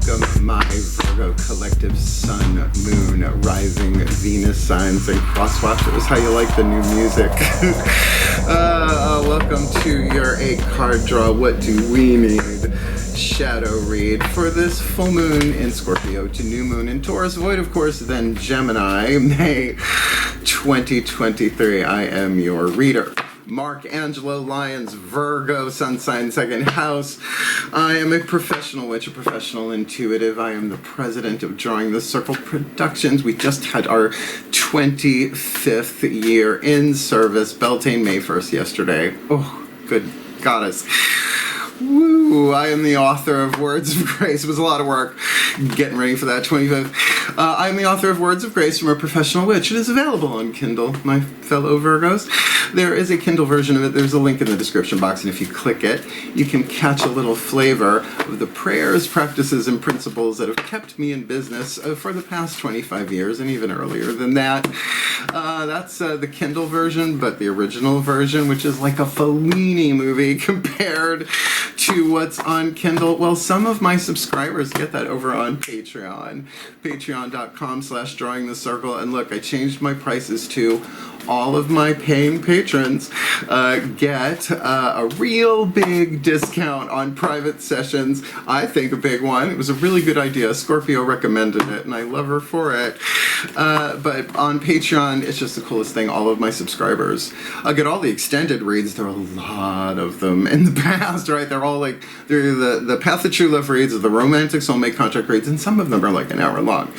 welcome my Virgo collective Sun, Moon, Rising, Venus signs, and cross watchers. How you like the new music? Welcome to your 8-card draw. What do we need? Shadow read for this full moon in Scorpio to new moon in Taurus, void of course, then Gemini, May 2023. I am your reader. Mark, Angelo, Lyons, Virgo, Sun sign, second house. I am a professional witch, a professional intuitive. I am the president of Drawing the Circle Productions. We just had our 25th year in service. Beltane May 1st yesterday. Oh, good goddess. Woo! I am the author of Words of Grace. It was a lot of work getting ready for that 25th. I am the author of Words of Grace from a Professional Witch. It is available on Kindle, my fellow Virgos. There is a Kindle version of it. There's a link in the description box, and if you click it, you can catch a little flavor of the prayers, practices, and principles that have kept me in business for the past 25 years, and even earlier than that. That's the Kindle version, but the original version, which is like a Fellini movie compared to what's on Kindle. Well, some of my subscribers get that over on Patreon. Patreon.com/drawingthecircle. And look, I changed my prices to all of my paying patrons get a real big discount on private sessions. I think a big one. It was a really good idea. Scorpio recommended it, and I love her for it. But on Patreon, it's just the coolest thing. All of my subscribers get all the extended reads. There are a lot of them in the past, right? They're all like, they're the Path of True Love reads, the romantic soulmate contract reads, and some of them are like an hour long,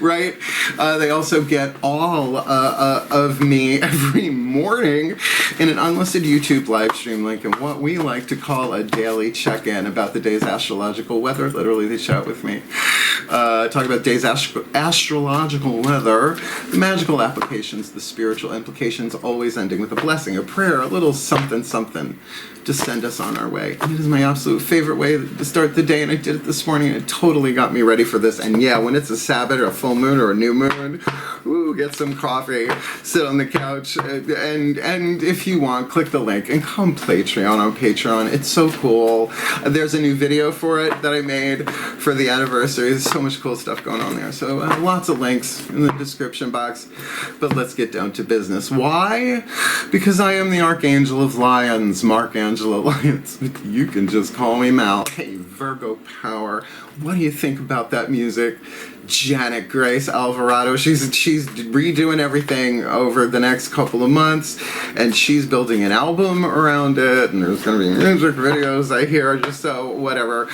right? They also get all of me every morning in an unlisted YouTube live stream link and what we like to call a daily check-in about the day's astrological weather. Literally, they chat with me. Talk about day's astrological weather, the magical applications, the spiritual implications, always ending with a blessing, a prayer, a little something, something to send us on our way. And it is my absolute favorite way to start the day, and I did it this morning, and it totally got me ready for this. And yeah, when it's a Sabbath or a full moon or a new moon, ooh, get some coffee, sit on the couch, and if you want, click the link and come Patreon on Patreon. It's so cool. There's a new video for it that I made for the anniversary. There's so much cool stuff going on there. So lots of links in the description box. But let's get down to business. Why? Because I am the Archangel of Lyons, Mark Angelo Lyons. You can just call me Mal. Hey, Virgo power. What do you think about that music? Janet Grace Alvarado, she's redoing everything over the next couple of months, and she's building an album around it, and there's going to be music videos, I hear, just so whatever.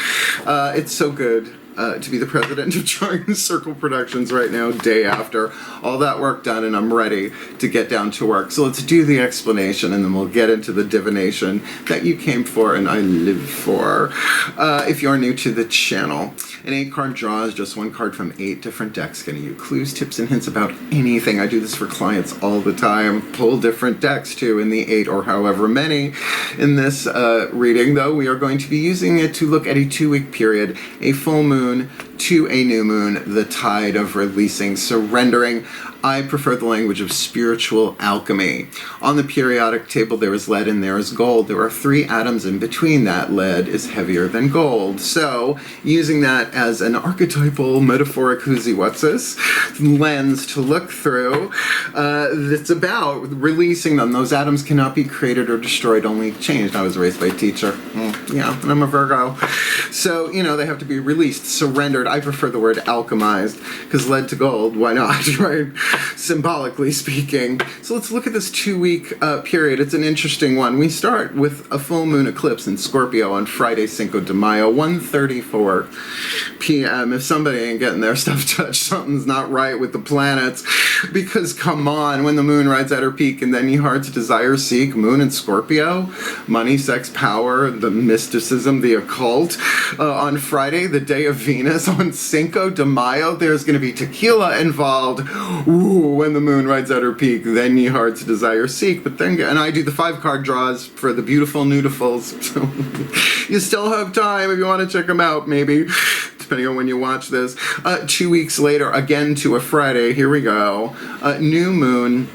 It's so good to be the president of Drawing the Circle Productions right now, day after all that work done, and I'm ready to get down to work. So let's do the explanation, and then we'll get into the divination that you came for and I live for. If you're new to the channel, an 8-card draw is just one card from 8 different decks, giving you clues, tips, and hints about anything. I do this for clients all the time. Pull different decks too in the 8 or however many. In this reading, though, we are going to be using it to look at a 2-week period, a full moon to a new moon, the tide of releasing, surrendering. I prefer the language of spiritual alchemy. On the periodic table, there is lead and there is gold. There are 3 atoms in between that. Lead is heavier than gold. So, using that as an archetypal, metaphoric who's-he-what's-this lens to look through, it's about releasing them. Those atoms cannot be created or destroyed, only changed. I was raised by a teacher. Yeah, and I'm a Virgo. So, you know, they have to be released, surrendered. I prefer the word alchemized, because lead to gold, why not, right? Symbolically speaking. So let's look at this 2-week period. It's an interesting one. We start with a full moon eclipse in Scorpio on Friday, Cinco de Mayo, 1:34 p.m. If somebody ain't getting their stuff touched, something's not right with the planets. Because come on, when the moon rides at her peak and then your heart's desire seek, moon in Scorpio, money, sex, power, the mysticism, the occult. On Friday, the day of Venus, on Cinco de Mayo, there's going to be tequila involved. Ooh, when the moon rides at her peak, then ye heart's desire seek. But then, and I do the 5-card draws for the beautiful newtifuls. So you still have time if you want to check them out, maybe, depending on when you watch this. 2 weeks later, again to a Friday, here we go. New moon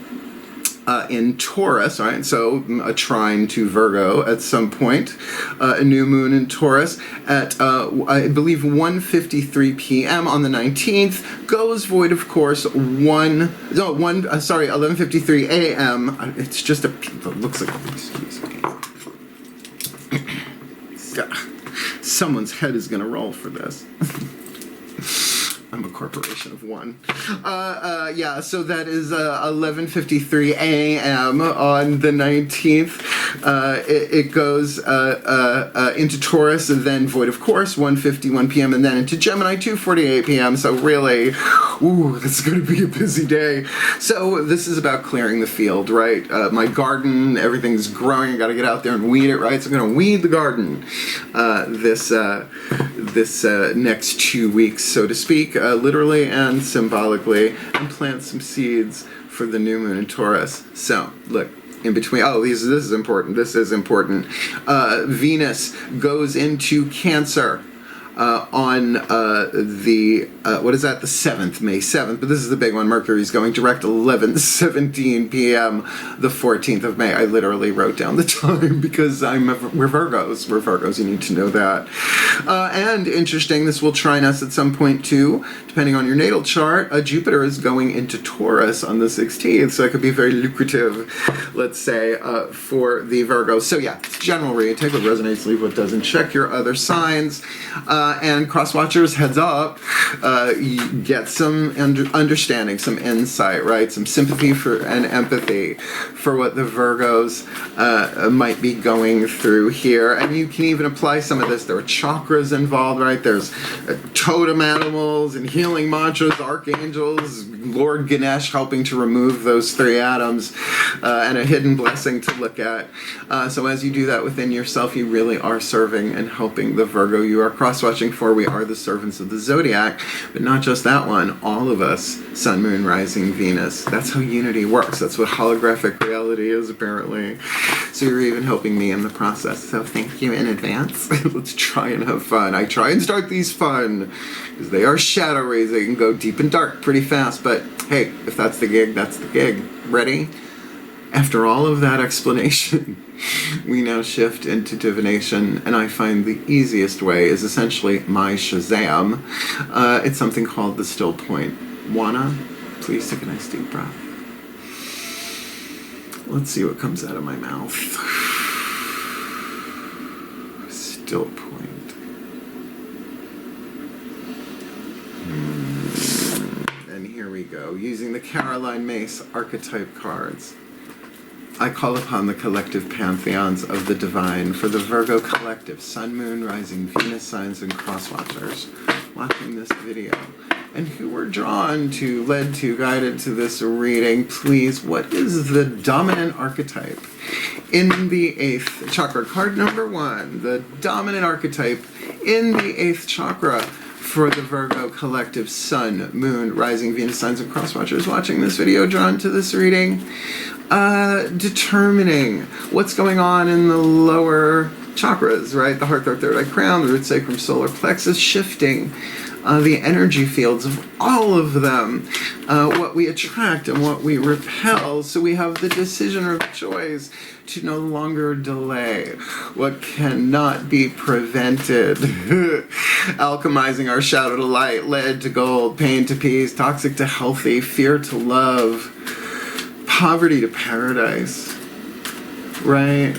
in Taurus, right? So a trine to Virgo at some point. A new moon in Taurus at, I believe, 1:53 p.m. on the 19th. Goes void, of course, 11:53 a.m. It's just it looks like, excuse me. Someone's head is going to roll for this. I'm a corporation of one. Yeah, so that is 11:53 a.m. on the 19th. It goes into Taurus and then void, of course, 1:51 p.m. and then into Gemini, 2:48 p.m. So really, ooh, it's going to be a busy day. So this is about clearing the field, right? My garden, everything's growing. I got to get out there and weed it, right? So I'm going to weed the garden this next 2 weeks, so to speak. Literally and symbolically, and plant some seeds for the new moon in Taurus. So, look, in between, this is important, Venus goes into Cancer on the 7th, May 7th, but this is the big one. Mercury's going direct 11:17 p.m. the 14th of May. I literally wrote down the time because we're Virgos, you need to know that. And interesting, this will trine us at some point too, depending on your natal chart. Jupiter is going into Taurus on the 16th, so it could be very lucrative, let's say, for the Virgos. So yeah, general read, take what resonates, leave what doesn't. Check your other signs. And cross-watchers, heads up, you get some understanding, some insight, right? Some sympathy and empathy for what the Virgos might be going through here. And you can even apply some of this. There are chakras involved, right? There's totem animals and healing mantras, archangels, Lord Ganesh helping to remove those 3 atoms, and a hidden blessing to look at. So as you do that within yourself, you really are serving and helping the Virgo you are cross-watching for. We are the servants of the zodiac, but not just that one. All of us, Sun, Moon, Rising, Venus. That's how unity works. That's what holographic reality is, apparently. So you're even helping me in the process. So thank you in advance. Let's try and have fun. I try and start these fun because they are shadow raising and go deep and dark pretty fast. But hey, if that's the gig, that's the gig. Ready? After all of that explanation, we now shift into divination, and I find the easiest way is essentially my Shazam. It's something called the still point. Wanna? Please take a nice deep breath. Let's see what comes out of my mouth. Still point. And here we go, using the Caroline Mace archetype cards. I call upon the collective pantheons of the divine for the Virgo collective, Sun, Moon, Rising, Venus signs, and cross-watchers watching this video, and who were drawn to, led to, guided to this reading. Please, what is the dominant archetype in the 8th chakra? Card number 1, the dominant archetype in the 8th chakra for the Virgo collective, Sun, Moon, Rising, Venus signs, and cross-watchers watching this video, drawn to this reading. Determining what's going on in the lower chakras, right? The heart, throat, third eye, crown, the root, sacrum, solar plexus, shifting the energy fields of all of them, what we attract and what we repel. So we have the decision of choice to no longer delay what cannot be prevented. Alchemizing our shadow to light, lead to gold, pain to peace, toxic to healthy, fear to love, poverty to paradise, right?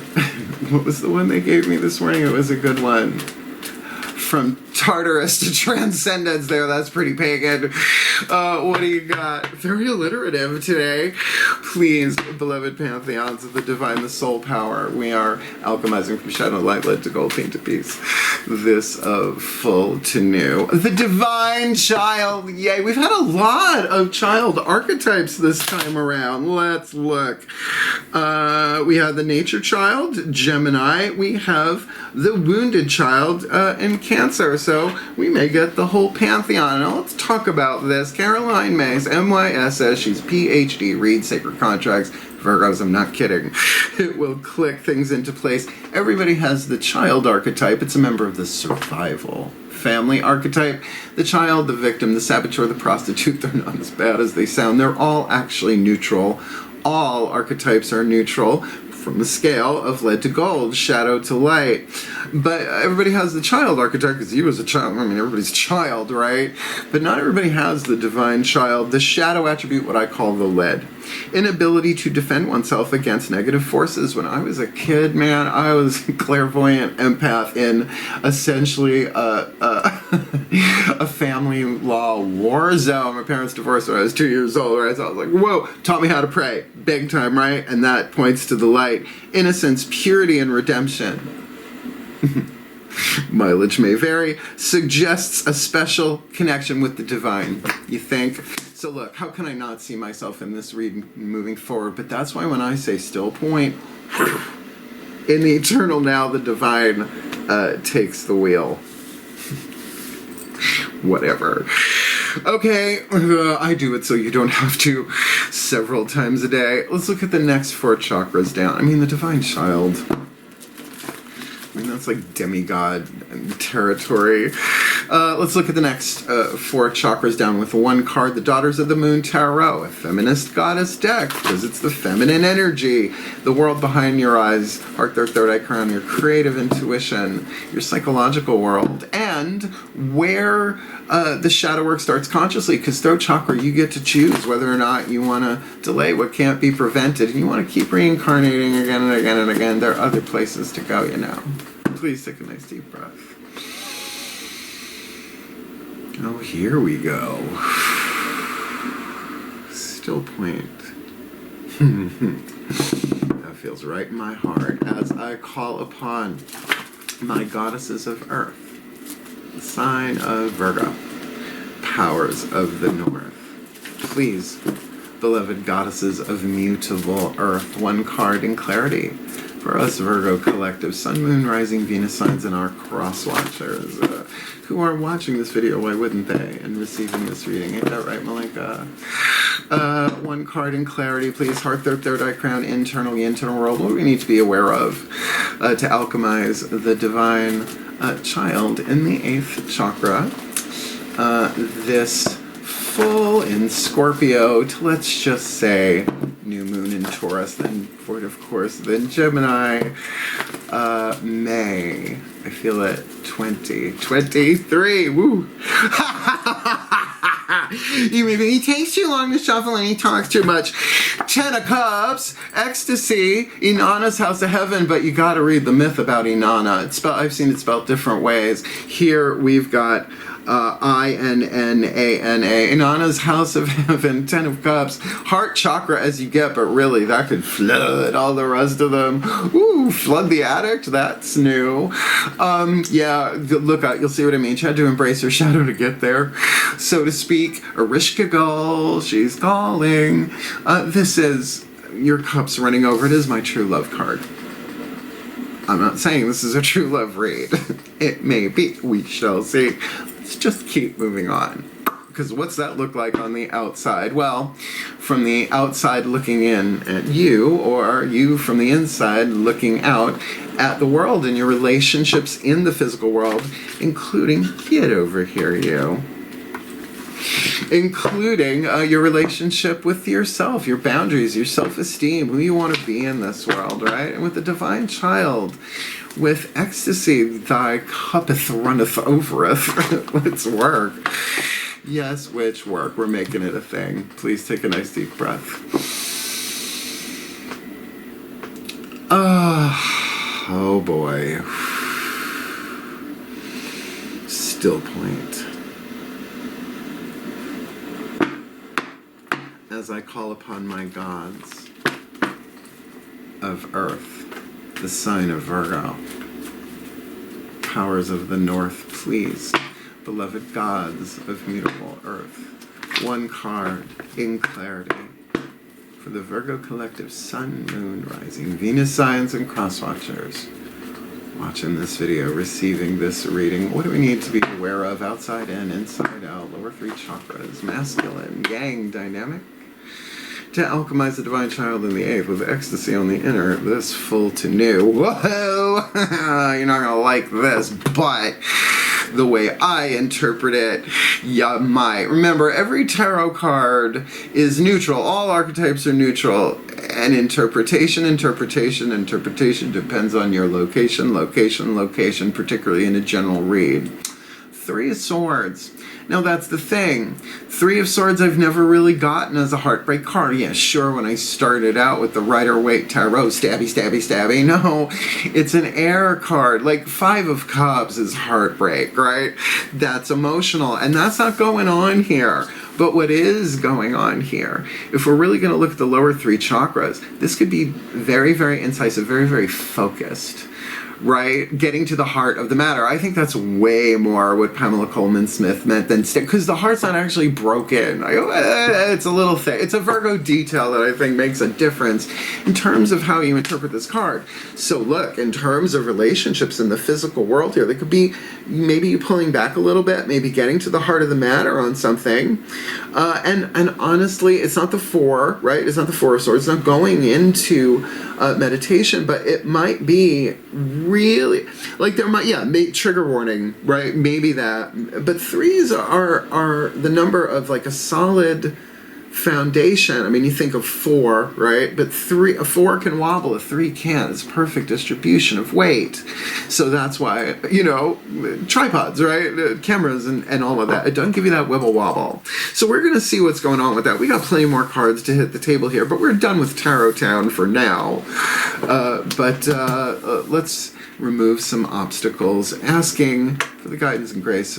What was the one they gave me this morning? It was a good one. From Tartarus to transcendence there. That's pretty pagan. What do you got? Very alliterative today. Please, beloved pantheons of the divine, the soul power, we are alchemizing from shadow to light, lead to gold, pain to peace. This of full to new. The divine child. Yay. We've had a lot of child archetypes this time around. Let's look. We have the nature child, Gemini. We have the wounded child in Cancer. So we may get the whole pantheon. Now let's talk about this. Caroline Mays, MYSS, she's PhD, reads sacred contracts. Virgos, I'm not kidding. It will click things into place. Everybody has the child archetype. It's a member of the survival family archetype. The child, the victim, the saboteur, the prostitute, they're not as bad as they sound. They're all actually neutral. all archetypes are neutral from the scale of lead to gold, shadow to light. But everybody has the child archetype because he was a child. I mean, everybody's child, right? But not everybody has the divine child. The shadow attribute, what I call the lead. Inability to defend oneself against negative forces. When I was a kid, man, I was a clairvoyant empath in essentially a family law war zone. My parents divorced when I was 2 years old, right? So I was like, whoa, taught me how to pray. Big time, right? And that points to the light. Innocence, purity, and redemption. Mileage may vary. Suggests a special connection with the divine. You think? So look, how can I not see myself in this reading moving forward? But that's why when I say still point, in the eternal now, the divine takes the wheel. Whatever. Okay, I do it so you don't have to several times a day. Let's look at the next 4 chakras down. I mean, the divine child. I mean, that's like demigod territory. Let's look at the next 4 chakras down with 1 card, the Daughters of the Moon Tarot, a feminist goddess deck, because it's the feminine energy, the world behind your eyes, heart, third eye crown, your creative intuition, your psychological world, and where the shadow work starts consciously, because throat chakra, you get to choose whether or not you want to delay what can't be prevented, and you want to keep reincarnating again and again and again. There are other places to go, you know. Please take a nice deep breath. Oh, here we go. Still point. That feels right in my heart as I call upon my goddesses of earth, the sign of Virgo, powers of the north. Please, beloved goddesses of mutable earth, 1 card in clarity for us Virgo collective, Sun, Moon, Rising, Venus signs, and our cross watchers who are watching this video, why wouldn't they, and receiving this reading. Ain't that right, Malika? 1 card in clarity, please. Heart, third eye crown, internal world. What do we need to be aware of to alchemize the divine child in the 8th chakra? This full in Scorpio to, let's just say, new moon in Taurus, then Void, of course, then Gemini, May, I feel it, 2023, woo! He takes too long to shuffle and he talks too much. 10 of Cups, Ecstasy, Inanna's House of Heaven, but you gotta read the myth about Inanna. I've seen it spelled different ways. Here we've got I-N-N-A-N-A, Inanna's House of Heaven, 10 of Cups, heart chakra as you get, but really that could flood all the rest of them. Ooh, flood the addict, that's new. Yeah, look out, you'll see what I mean. She had to embrace her shadow to get there, so to speak. Arishka Gull, she's calling. This is your cups running over. It is my true love card. I'm not saying this is a true love read. It may be. We shall see. Let's just keep moving on. Because what's that look like on the outside? Well, from the outside looking in at you, or you from the inside looking out at the world and your relationships in the physical world, including, get over here, you. Including your relationship with yourself, your boundaries, your self-esteem, who you want to be in this world, right? And with the divine child, with ecstasy, thy cuppeth runneth overeth. Let's work. Yes, which work. We're making it a thing. Please take a nice deep breath. Oh boy. Still point. As I call upon my gods of earth, the sign of Virgo, powers of the north, please, beloved gods of mutable earth, 1 card in clarity for the Virgo collective, Sun, Moon, Rising, Venus signs, and cross watchers watching this video, receiving this reading. What do we need to be aware of outside in, inside out, lower 3 chakras, masculine, yang dynamic, to alchemize the divine child in the 8th with ecstasy on the inner, this full to new. Whoa! You're not gonna like this, but the way I interpret it, you might. Remember, every tarot card is neutral. All archetypes are neutral. And interpretation depends on your location, particularly in a general read. Three of Swords. Now that's the thing. Three of Swords I've never really gotten as a heartbreak card. Yeah, sure, when I started out with the Rider-Waite Tarot, stabby. No, it's an air card. Like Five of Cups is heartbreak, right? That's emotional, and that's not going on here. But what is going on here, if we're really going to look at the lower three chakras, this could be very, very incisive, very, very focused. Right? Getting to the heart of the matter. I think that's way more what Pamela Coleman Smith meant than because the heart's not actually broken. It's a little thing. It's a Virgo detail that I think makes a difference in terms of how you interpret this card. So look, in terms of relationships in the physical world here, they could be maybe you pulling back a little bit, maybe getting to the heart of the matter on something. And honestly, it's not the Four, right? It's not the Four of Swords. It's not going into meditation, but it might be really like there might trigger warning, right? Maybe that, but threes are the number of like a solid foundation. I mean, you think of four, right? But a four can wobble, a three can't. It's perfect distribution of weight. So that's why, tripods, right? Cameras and all of that. It doesn't give you that wibble wobble. So we're going to see what's going on with that. We got plenty more cards to hit the table here, but we're done with Tarot Town for now. Let's remove some obstacles, asking for the guidance and grace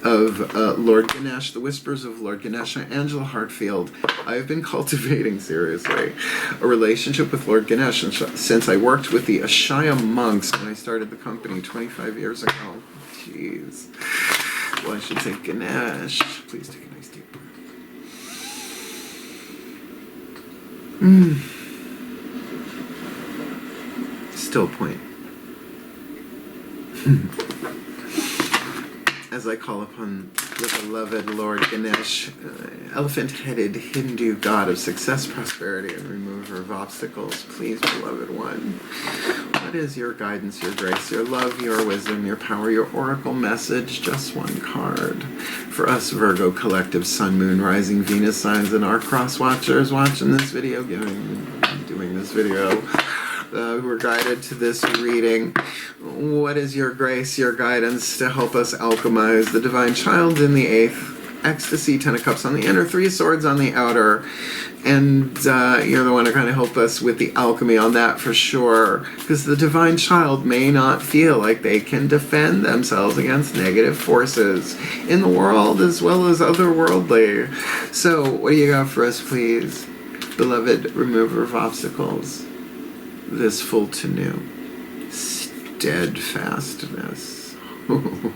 of Lord Ganesh, the whispers of Lord Ganesh. Angelo Hartfield. I have been cultivating, seriously, a relationship with Lord Ganesh since I worked with the Ashaya monks when I started the company 25 years ago. Jeez. Well, I should say Ganesh. Please take a nice deep breath. Still point. As I call upon the beloved Lord Ganesh, elephant-headed Hindu god of success, prosperity, and remover of obstacles, please, beloved one, what is your guidance, your grace, your love, your wisdom, your power, your oracle message? Just one card. For us Virgo collective Sun, Moon, Rising, Venus signs and our cross watchers watching this video, doing this video, who are guided to this reading. What is your grace, your guidance to help us alchemize the divine child in the 8th, ecstasy, 10 of cups on the inner, 3 of swords on the outer, and you're the one to kind of help us with the alchemy on that for sure, because the divine child may not feel like they can defend themselves against negative forces in the world as well as otherworldly. So what do you got for us, please, beloved remover of obstacles? This full to new. Steadfastness. I'm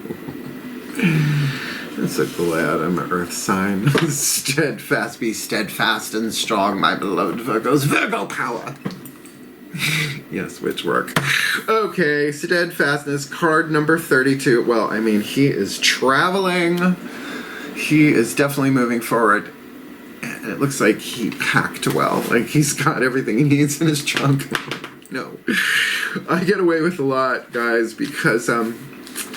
so glad I'm an earth sign. Steadfast, be steadfast and strong, my beloved Virgos. Virgo power! Yes, witch work. Okay, steadfastness, card number 32. Well, I mean, he is traveling. He is definitely moving forward. And it looks like he packed well. Like he's got everything he needs in his trunk. No. I get away with a lot, guys, because I'm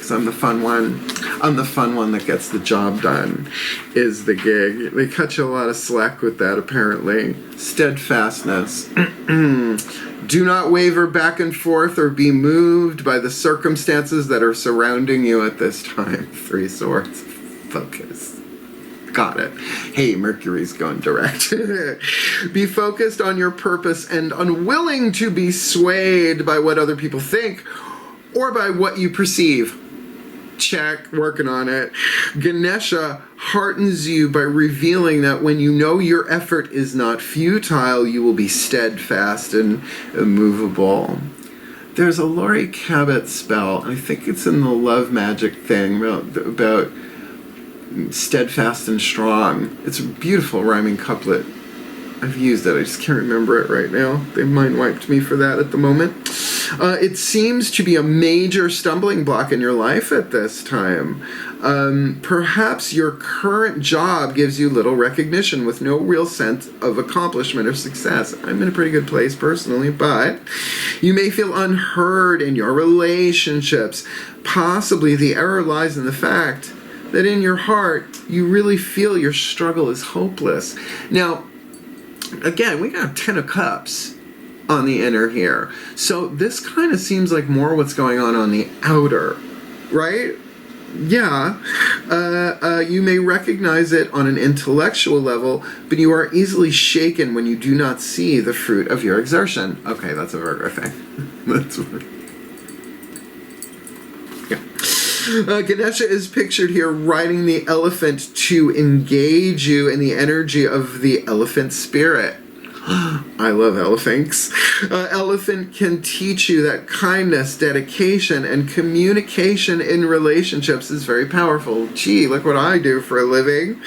the fun one. I'm the fun one that gets the job done, is the gig. They cut you a lot of slack with that, apparently. Steadfastness. Do not waver back and forth or be moved by the circumstances that are surrounding you at this time. 3 swords. Focus. Got it. Hey, Mercury's going direct. Be focused on your purpose and unwilling to be swayed by what other people think or by what you perceive. Check, working on it. Ganesha heartens you by revealing that when you know your effort is not futile, you will be steadfast and immovable. There's a Laurie Cabot spell, I think it's in the Love Magic thing, about steadfast and strong. It's a beautiful rhyming couplet. I've used it, I just can't remember it right now. They mind wiped me for that at the moment. It seems to be a major stumbling block in your life at this time. Perhaps your current job gives you little recognition with no real sense of accomplishment or success. I'm in a pretty good place personally, but you may feel unheard in your relationships. Possibly the error lies in the fact that in your heart, you really feel your struggle is hopeless. Now, again, we got 10 of Cups on the inner here. So this kind of seems like more what's going on the outer, right? Yeah. You may recognize it on an intellectual level, but you are easily shaken when you do not see the fruit of your exertion. Okay, that's a Virgo thing. That's what... Ganesha is pictured here riding the elephant to engage you in the energy of the elephant spirit. I love elephants. Elephant can teach you that kindness, dedication, and communication in relationships is very powerful. Gee, look what I do for a living.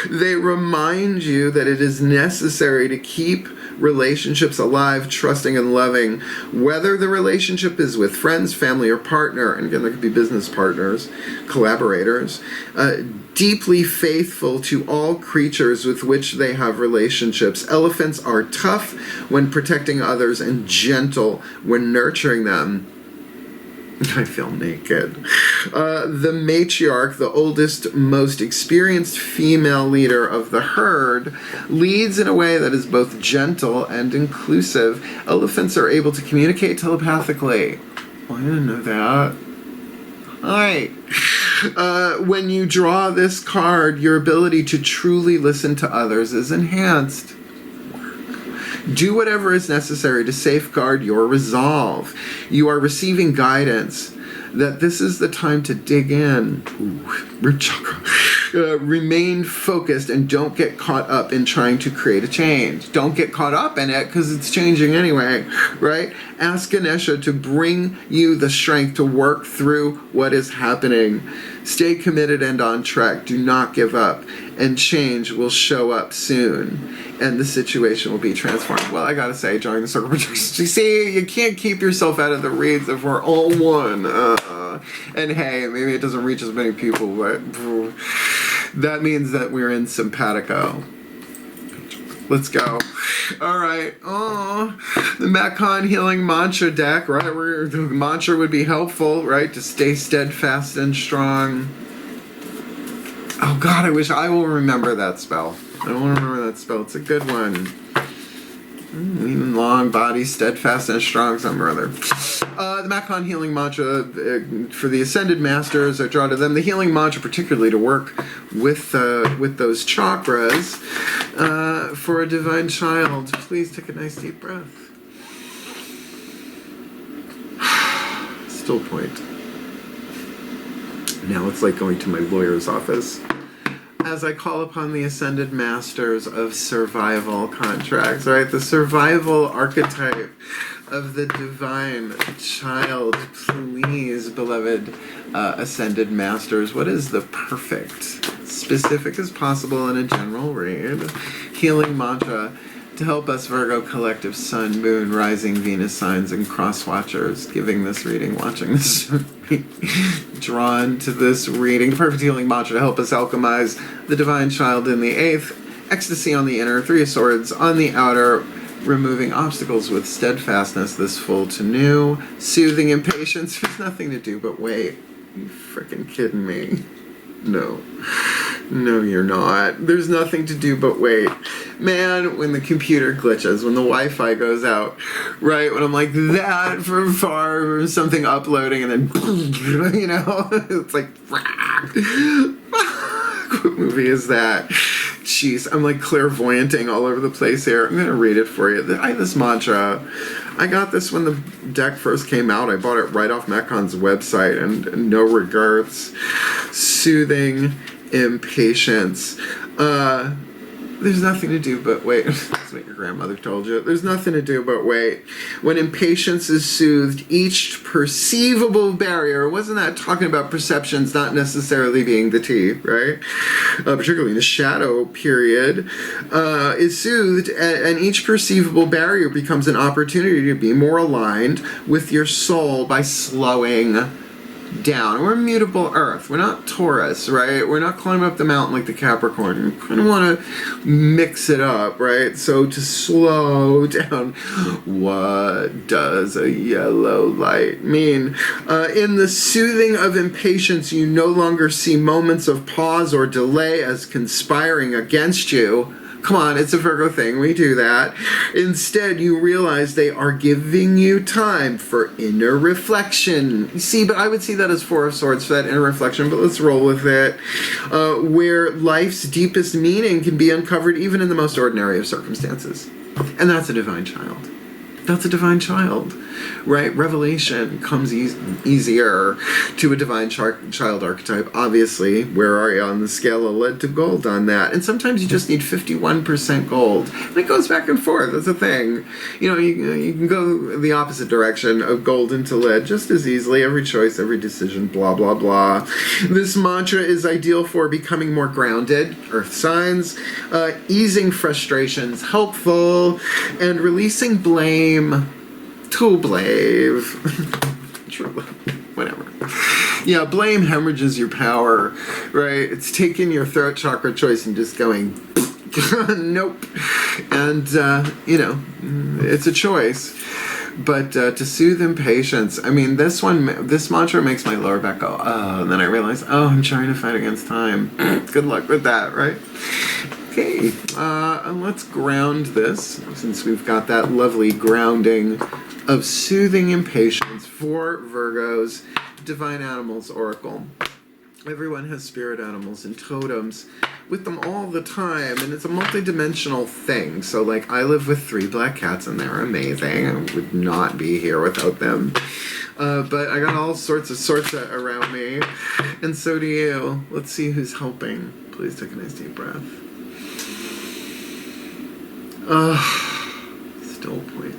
They remind you that it is necessary to keep relationships alive, trusting and loving, whether the relationship is with friends, family, or partner. And again, there could be business partners, collaborators. Deeply faithful to all creatures with which they have relationships. Elephants are tough when protecting others and gentle when nurturing them. I feel naked. The matriarch, the oldest, most experienced female leader of the herd, leads in a way that is both gentle and inclusive. Elephants are able to communicate telepathically. Oh, I didn't know that. Alright. When you draw this card, your ability to truly listen to others is enhanced. Do whatever is necessary to safeguard your resolve. You are receiving guidance that this is the time to dig in. Ooh, root chakra. Remain focused and don't get caught up in trying to create a change. Don't get caught up in it because it's changing anyway, right? Ask Ganesha to bring you the strength to work through what is happening. Stay committed and on track. Do not give up. And change will show up soon. And the situation will be transformed. Well, I gotta say, join the circle projection. You see, you can't keep yourself out of the reads if we're all one. And hey, maybe it doesn't reach as many people, but that means that we're in simpatico. Let's go. All right. Oh, the Macon Healing Mantra deck, right? The mantra would be helpful, right? To stay steadfast and strong. Oh God, I wish I will remember that spell. I want to remember that spell. It's a good one. Lean long, body, steadfast and strong, something or other. The Macon Healing Mantra for the Ascended Masters, I draw to them the healing mantra particularly to work with those chakras for a divine child. Please take a nice deep breath. Still point. Now it's like going to my lawyer's office. As I call upon the Ascended Masters of survival contracts, right? The survival archetype of the divine child. Please, beloved Ascended Masters, what is the perfect, specific as possible in a general read, healing mantra to help us Virgo collective Sun, Moon, Rising, Venus signs, and cross watchers giving this reading, watching this drawn to this reading. Perfect healing mantra to help us alchemize the divine child in the 8th, ecstasy on the inner, 3 of swords on the outer, removing obstacles with steadfastness, this full to new, soothing impatience. There's nothing to do but wait. Are you freaking kidding me? No. No, you're not. There's nothing to do but wait. Man, when the computer glitches, when the Wi-Fi goes out, right? When I'm like that from far, something uploading and then, you know, it's like, what movie is that? Jeez, I'm like clairvoyanting all over the place here. I'm going to read it for you. This mantra, I got this when the deck first came out. I bought it right off Macon's website, and no regrets. Soothing impatience. There's nothing to do but wait. That's what your grandmother told you. There's nothing to do but wait. When impatience is soothed, each perceivable barrier, wasn't that talking about perceptions not necessarily being the T, right? Particularly in the shadow period, is soothed, and each perceivable barrier becomes an opportunity to be more aligned with your soul by slowing down. We're mutable Earth. We're not Taurus, right? We're not climbing up the mountain like the Capricorn. We kind of want to mix it up, right? So to slow down, what does a yellow light mean? In the soothing of impatience, you no longer see moments of pause or delay as conspiring against you. Come on, it's a Virgo thing. We do that. Instead, you realize they are giving you time for inner reflection. You see, but I would see that as Four of Swords for that inner reflection, but let's roll with it. Where life's deepest meaning can be uncovered even in the most ordinary of circumstances. And that's a divine child. That's a divine child, right? Revelation comes easier to a divine child archetype. Obviously, where are you on the scale of lead to gold on that? And sometimes you just need 51% gold. And it goes back and forth. That's a thing. You know, you can go the opposite direction of gold into lead just as easily. Every choice, every decision, blah, blah, blah. This mantra is ideal for becoming more grounded, earth signs, easing frustrations, helpful, and releasing blame. To blame. Whatever. Yeah, blame hemorrhages your power, right? It's taking your throat chakra choice and just going, nope. And, you know, it's a choice. But to soothe impatience, I mean, this mantra makes my lower back go, oh, and then I realize, oh, I'm trying to fight against time. Good luck with that, right? Okay, and let's ground this, since we've got that lovely grounding of soothing impatience for Virgos, Divine Animals Oracle. Everyone has spirit animals and totems with them all the time, and it's a multi-dimensional thing. So, like, I live with 3 black cats, and they're amazing. I would not be here without them. But I got all sorts around me, and so do you. Let's see who's helping. Please take a nice deep breath. Still point.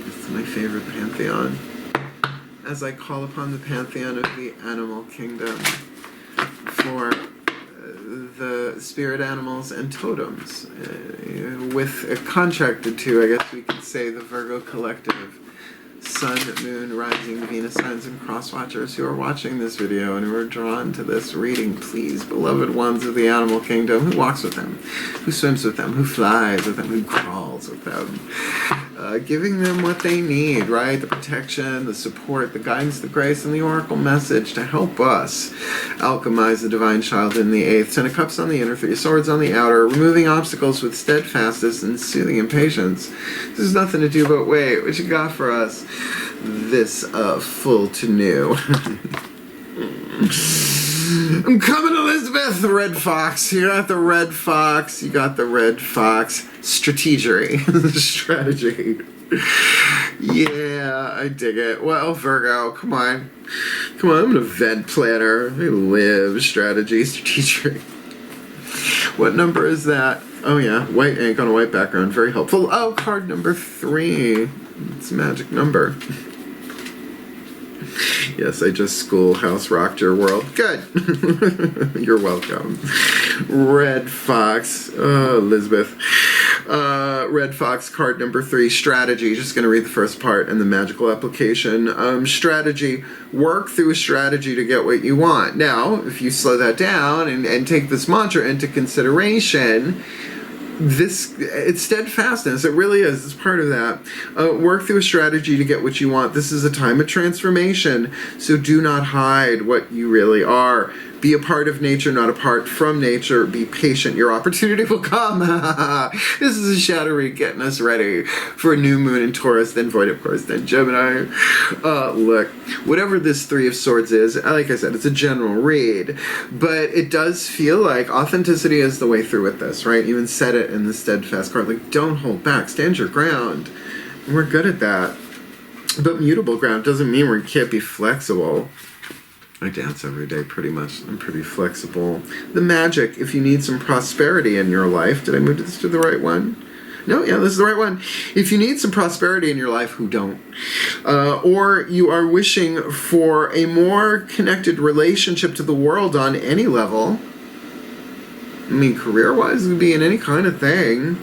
It's my favorite pantheon. As I call upon the pantheon of the animal kingdom for the spirit animals and totems, with contracted to, I guess we could say, the Virgo collective. Sun, Moon, Rising, Venus signs, and cross-watchers who are watching this video and who are drawn to this reading, please, beloved ones of the animal kingdom, who walks with them, who swims with them, who flies with them, who crawls with them, giving them what they need, right? The protection, the support, the guidance, the grace, and the oracle message to help us alchemize the divine child in the 8th. 10 of Cups on the inner, 3 of Swords on the outer, removing obstacles with steadfastness and soothing impatience. There's nothing to do but wait. What you got for us? This full to new. I'm coming, Elizabeth. Red Fox. You got the Red Fox. You got the Red Fox. Strategery. Strategy. Yeah, I dig it. Well, Virgo, come on. Come on, I'm an event planner. I live strategy, strategery. What number is that? Oh yeah, white ink on a white background. Very helpful. Oh, card number 3. It's a magic number. Yes, I just schoolhouse rocked your world. Good. You're welcome. Red Fox. Oh, Elizabeth. Red Fox, card number 3, strategy. Just going to read the first part and the magical application. Strategy. Work through a strategy to get what you want. Now, if you slow that down and take this mantra into consideration, it's steadfastness. It really is. It's part of that. Work through a strategy to get what you want. This is a time of transformation, so do not hide what you really are. Be a part of nature, not apart from nature. Be patient. Your opportunity will come. This is a shadow read getting us ready for a new moon in Taurus, then Void, of course, then Gemini. Look, whatever this 3 of Swords is, like I said, it's a general read, but it does feel like authenticity is the way through with this, right? You even said it in the Steadfast card. Like, don't hold back. Stand your ground. And we're good at that. But mutable ground doesn't mean we can't be flexible. I dance every day pretty much. I'm pretty flexible. The magic, if you need some prosperity in your life. Did I move this to the right one? No, yeah, this is the right one. If you need some prosperity in your life, who don't? Or you are wishing for a more connected relationship to the world on any level. I mean, career-wise, it would be in any kind of thing.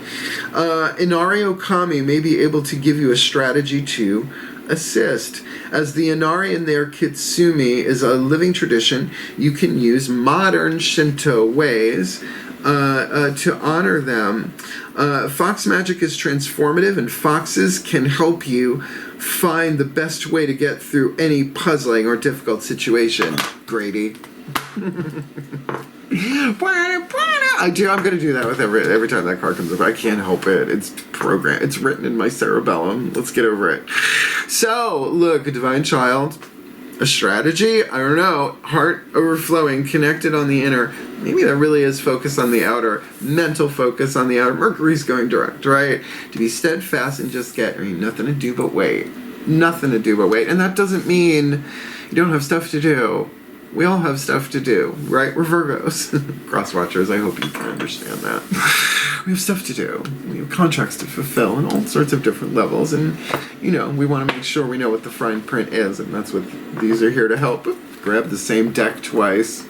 Inario Kami may be able to give you a strategy to assist. As the Inari in their Kitsumi is a living tradition, you can use modern Shinto ways to honor them. Fox magic is transformative, and foxes can help you find the best way to get through any puzzling or difficult situation. Grady. I'm gonna do that with every time that card comes up. I can't help it. It's programmed. It's written in my cerebellum. Let's get over it. So, look, a divine child, a strategy. I don't know. Heart overflowing, connected on the inner. Maybe that really is focus on the outer. Mental focus on the outer. Mercury's going direct, right? To be steadfast and just get. Nothing to do but wait. Nothing to do but wait. And that doesn't mean you don't have stuff to do. We all have stuff to do, right? We're Virgos. Cross-watchers, I hope you can understand that. We have stuff to do. We have contracts to fulfill on all sorts of different levels. And, you know, we want to make sure we know what the fine print is. And that's what these are here to help. Grab the same deck twice.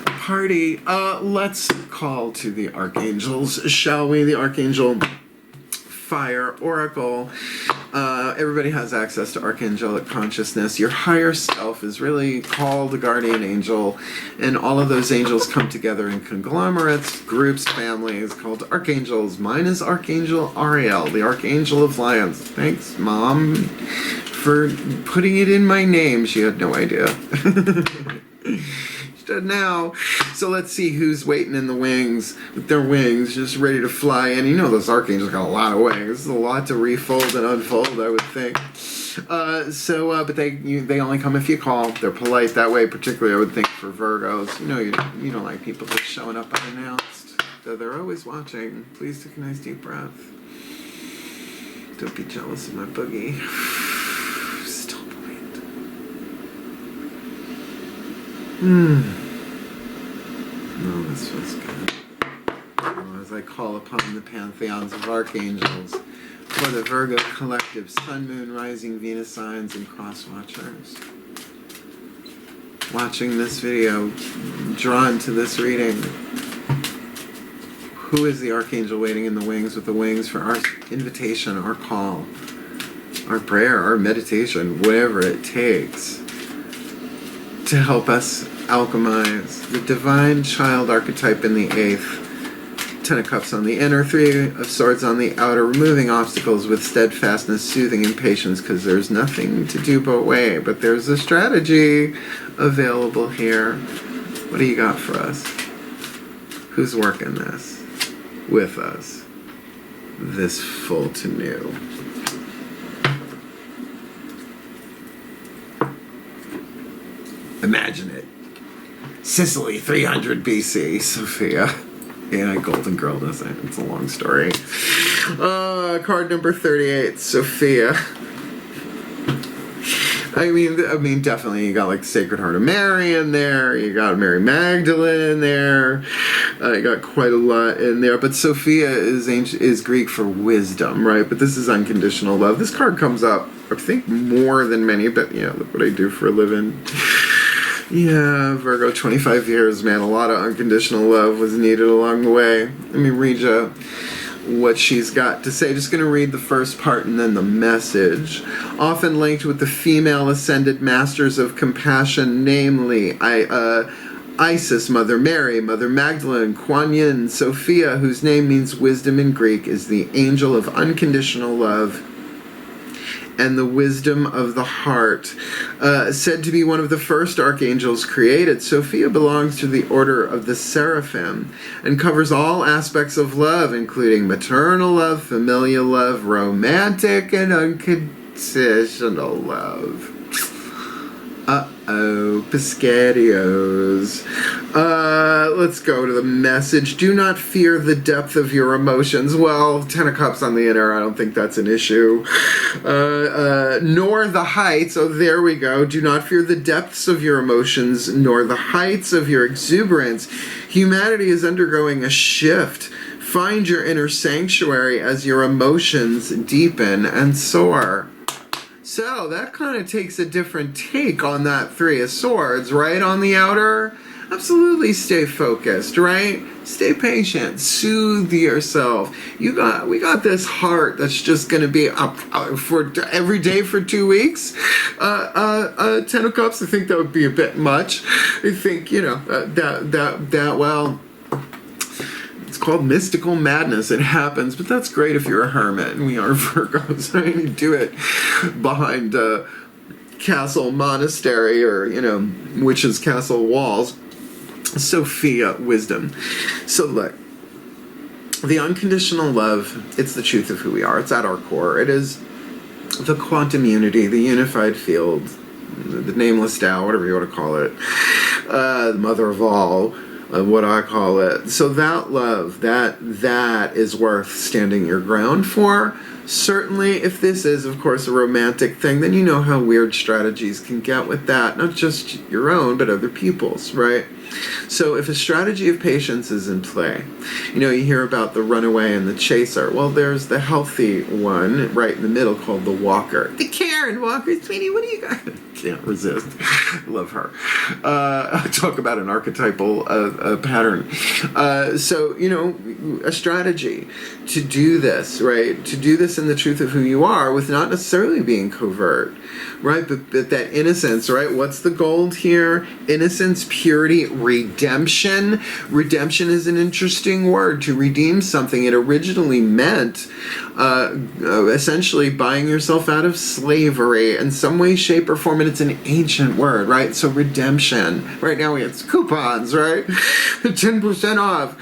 Party. Let's call to the archangels, shall we? The Archangel Fire Oracle. Everybody has access to archangelic consciousness. Your higher self is really called the guardian angel, and all of those angels come together in conglomerates, groups, families called archangels. Mine is Archangel Ariel, the Archangel of Lyons. Thanks, Mom, for putting it in my name. She had no idea. Now, so let's see who's waiting in the wings with their wings just ready to fly in. You know those archangels got a lot of wings. There's a lot to refold and unfold, I would think. But they only come if you call. They're polite that way, particularly I would think for Virgos. You know you don't like people just showing up unannounced. Though they're always watching. Please take a nice deep breath. Don't be jealous of my boogie. Still polite. No, this feels good. As I call upon the pantheons of archangels for the Virgo collective, Sun, Moon, Rising, Venus signs, and cross-watchers. Watching this video, drawn to this reading. Who is the archangel waiting in the wings with the wings for our invitation, our call, our prayer, our meditation, whatever it takes to help us alchemize the divine child archetype in the 8th, 10 of Cups on the inner, 3 of Swords on the outer, removing obstacles with steadfastness, soothing impatience, because there's nothing to do but wait. But there's a strategy available here. What do you got for us? Who's working this with us? This full to new. Imagine it. Sicily, 300 BC, Sophia. Yeah, Golden Girl doesn't. It's a long story. Card number 38, Sophia. I mean, definitely you got like the Sacred Heart of Mary in there. You got Mary Magdalene in there. You got quite a lot in there. But Sophia is Greek for wisdom, right? But this is unconditional love. This card comes up, I think, more than many. But yeah, look what I do for a living. Yeah, Virgo, 25 years, man. A lot of unconditional love was needed along the way. Let me read you what she's got to say. Just going to read the first part and then the message. Often linked with the female ascended masters of compassion, namely Isis, Mother Mary, Mother Magdalene, Kuan Yin, Sophia, whose name means wisdom in Greek, is the angel of unconditional love and the wisdom of the heart. Said to be one of the first archangels created, Sophia belongs to the order of the seraphim and covers all aspects of love, including maternal love, familial love, romantic and unconditional love. Piscadios. Let's go to the message. Do not fear the depth of your emotions. Well, 10 of Cups on the inner, I don't think that's an issue. Nor the heights. Oh, there we go. Do not fear the depths of your emotions, nor the heights of your exuberance. Humanity is undergoing a shift. Find your inner sanctuary as your emotions deepen and soar. So that kind of takes a different take on that 3 of Swords, right? On the outer, absolutely stay focused, right? Stay patient, soothe yourself. We got this heart that's just going to be up for every day for 2 weeks. 10 of Cups, I think that would be a bit much. I think, well, it's called mystical madness. It happens, but that's great if you're a hermit, and we are Virgos. I mean, you do it behind a castle monastery or, witches' castle walls. Sophia wisdom. So look, the unconditional love, it's the truth of who we are. It's at our core. It is the quantum unity, the unified field, the nameless Tao, whatever you want to call it, the mother of all, what I call it. So that love, that is worth standing your ground for. Certainly, if this is, of course, a romantic thing, then you know how weird strategies can get with that. Not just your own, but other people's, right? So if a strategy of patience is in play, you know, you hear about the runaway and the chaser. Well, there's the healthy one right in the middle called the walker. The Karen walker, sweetie, what do you got? Can't resist. Love her. Talk about an archetypal pattern. So, you know, a strategy to do this, right? To do this in the truth of who you are with not necessarily being covert, right? But that innocence, right? What's the gold here? Innocence, purity, redemption. Redemption is an interesting word. To redeem something, it originally meant essentially buying yourself out of slavery in some way, shape, or form. And it's an ancient word, right? So redemption. Right now we have coupons, right? 10% off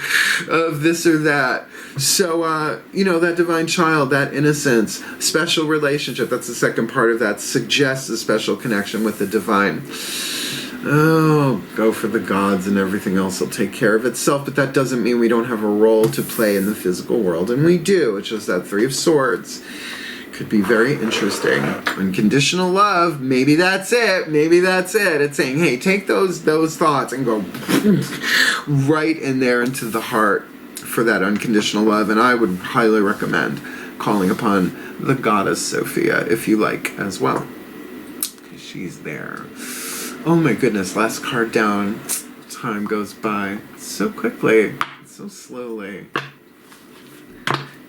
of this or that. So, you know, that divine child, that innocence, special relationship, that's the second part of that, suggests a special connection with the divine. Oh, go for the gods and everything else will take care of itself, but that doesn't mean we don't have a role to play in the physical world, and we do. It's just that Three of Swords could be very interesting. Unconditional love, maybe that's it. Maybe that's it. It's saying, hey, take those thoughts and go right in there into the heart for that unconditional love. And I would highly recommend calling upon the goddess Sophia, if you like, as well. She's there. Oh my goodness, last card down. Time goes by so quickly, so slowly.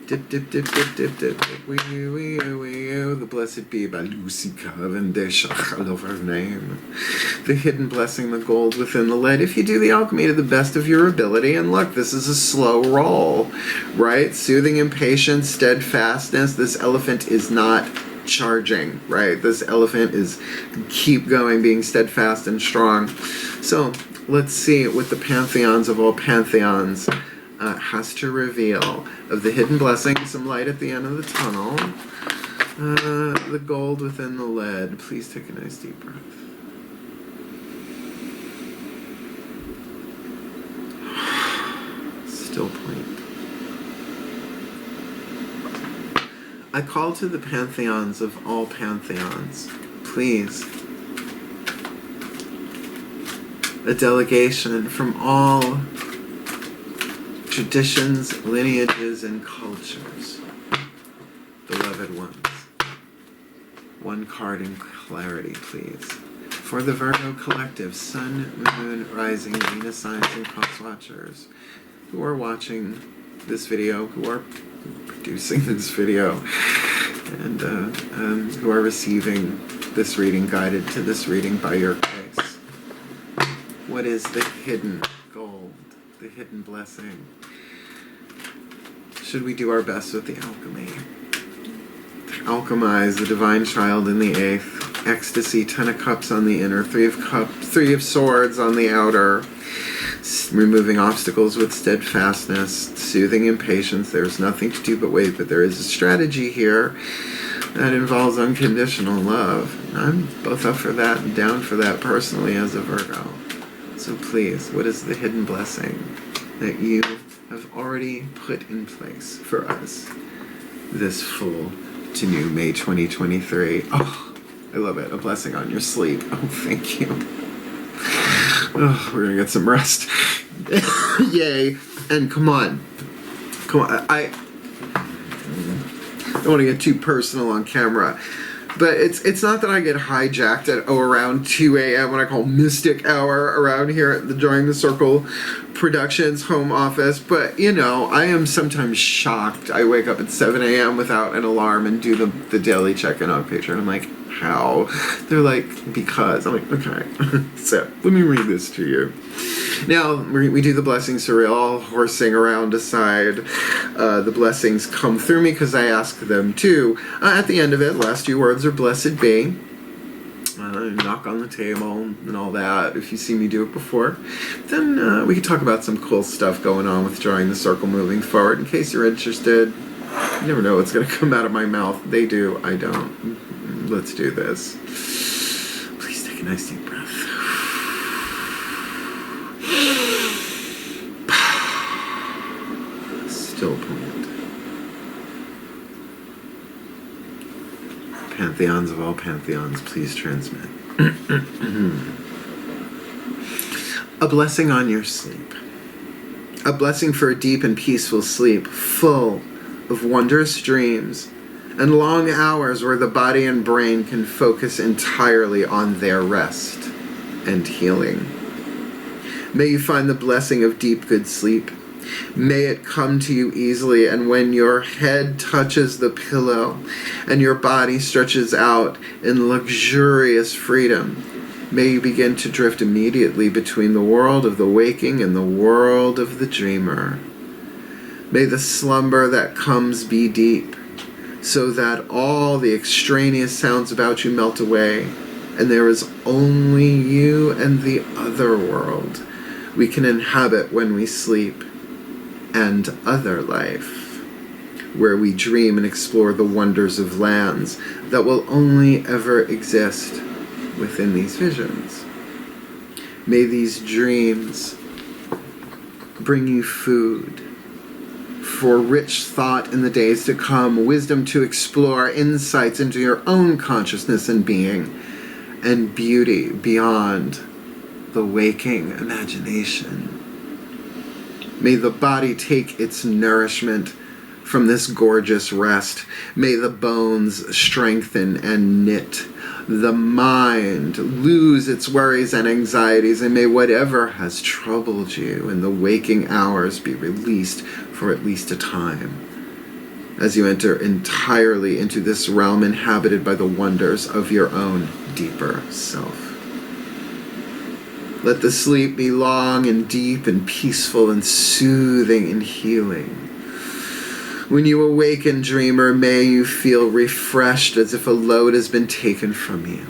Dip, dip, dip, dip, dip, dip, dip. The blessed be by Lucy Cavendish. I love her name. The hidden blessing, the gold within the lead. If you do the alchemy to the best of your ability, and look, this is a slow roll, right? Soothing impatience, steadfastness. This elephant is not charging, right? This elephant is keep going, being steadfast and strong. So let's see what the pantheons of all pantheons has to reveal of the hidden blessing, some light at the end of the tunnel, the gold within the lead. Please take a nice deep breath. Still point. I call to the pantheons of all pantheons, please. A delegation from all traditions, lineages, and cultures. Beloved ones. One card in clarity, please. For the Virgo collective, Sun, Moon, Rising, Venus signs, and cross watchers who are watching this video, who are producing this video, and who are receiving this reading, guided to this reading by your grace. What is the hidden gold, the hidden blessing? Should we do our best with the alchemy? Alchemize the divine child in the 8th, ecstasy, 10 of cups on the inner, 3 of cups, 3 of swords on the outer, removing obstacles with steadfastness, soothing impatience. There's nothing to do but wait, but there is a strategy here that involves unconditional love. I'm both up for that and down for that personally as a Virgo. So please, what is the hidden blessing that you have already put in place for us this full to new May 2023? Oh, I love it. A blessing on your sleep. Oh, thank you. Oh, we're gonna get some rest. Yay. And come on. I don't want to get too personal on camera, but it's not that I get hijacked at around 2 a.m. what I call mystic hour around here at the Join the Circle Productions home office, but you know, I am sometimes shocked. I wake up at 7 a.m. without an alarm and do the daily check-in on Patreon. I'm like, how? They're like, because. I'm like, okay. So let me read this to you. Now, we do the blessings surreal, all horsing around aside. The blessings come through me because I ask them to. At the end of it, last few words are blessed be. knock on the table and all that. If you see me do it before, then we can talk about some cool stuff going on with drawing the circle moving forward. In case you're interested, you never know what's going to come out of my mouth. They do, I don't. Let's do this. Please take a nice deep breath. Still point. Pantheons of all pantheons, please transmit. A blessing on your sleep. A blessing for a deep and peaceful sleep, full of wondrous dreams and long hours where the body and brain can focus entirely on their rest and healing. May you find the blessing of deep, good sleep. May it come to you easily, and when your head touches the pillow and your body stretches out in luxurious freedom, may you begin to drift immediately between the world of the waking and the world of the dreamer. May the slumber that comes be deep, so that all the extraneous sounds about you melt away, and there is only you and the other world we can inhabit when we sleep, and other life, where we dream and explore the wonders of lands that will only ever exist within these visions. May these dreams bring you food for rich thought in the days to come, wisdom to explore, insights into your own consciousness and being, and beauty beyond the waking imagination. May the body take its nourishment from this gorgeous rest. May the bones strengthen and knit. The mind lose its worries and anxieties, and may whatever has troubled you in the waking hours be released for at least a time, as you enter entirely into this realm inhabited by the wonders of your own deeper self. Let the sleep be long and deep and peaceful and soothing and healing. When you awaken, dreamer, may you feel refreshed as if a load has been taken from you.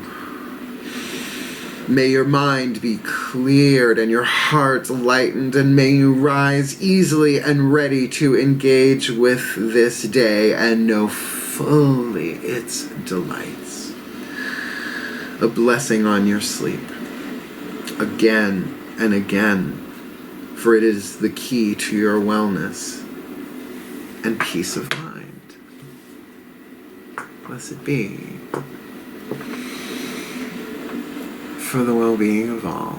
May your mind be cleared and your heart lightened, and may you rise easily and ready to engage with this day and know fully its delights. A blessing on your sleep. Again and again, for it is the key to your wellness and peace of mind. Blessed be, for the well-being of all,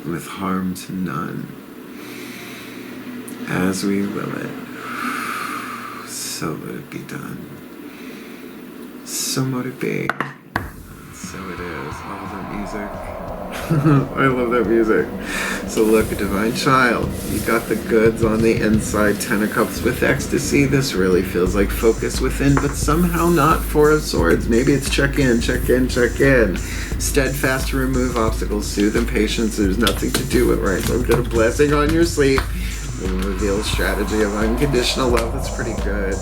with harm to none, as we will it, so let it be done. So mote it be. So it is. All that music. I love that music. So look, Divine Child, you got the goods on the inside. 10 of Cups with ecstasy. This really feels like focus within, but somehow not Four of Swords. Maybe it's check in, check in, check in. Steadfast to remove obstacles. Soothe Impatience. There's nothing to do with right. So get a blessing on your sleep. Reveal strategy of unconditional love. That's pretty good.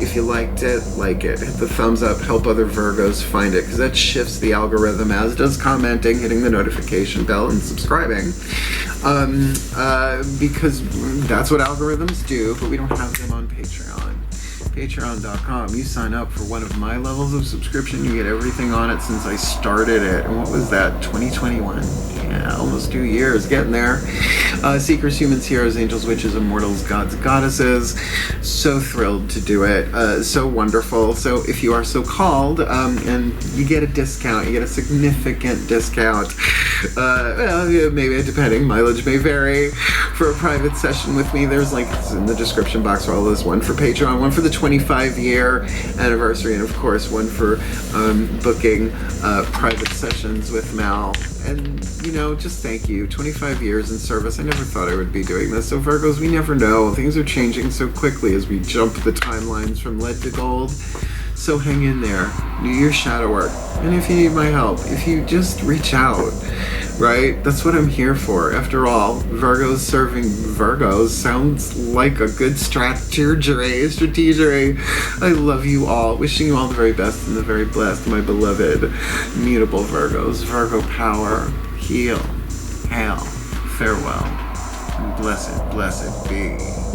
If you liked it, like it. Hit the thumbs up. Help other Virgos find it, because that shifts the algorithm, as does commenting, hitting the notification bell, and subscribing. Because that's what algorithms do, but we don't have them on Patreon. Patreon.com. You sign up for one of my levels of subscription, you get everything on it since I started it. And what was that? 2021? Yeah, almost 2 years. Getting there. Seekers, humans, heroes, angels, witches, immortals, gods, goddesses. So thrilled to do it. So wonderful. So if you are so called, and you get a discount, you get a significant discount. Well, yeah, maybe depending, mileage may vary. For a private session with me, there's links in the description box for all this. One for Patreon, one for the 25-year anniversary, and of course one for booking private sessions with Mal. And, you know, just thank you. 25 years in service. I never thought I would be doing this. So Virgos, we never know. Things are changing so quickly as we jump the timelines from lead to gold. So hang in there, do your shadow work. And if you need my help, if you just reach out, right? That's what I'm here for. After all, Virgos serving Virgos sounds like a good strategery. I love you all. Wishing you all the very best and the very blessed, my beloved mutable Virgos. Virgo power, heal, hail, farewell, and blessed, blessed be.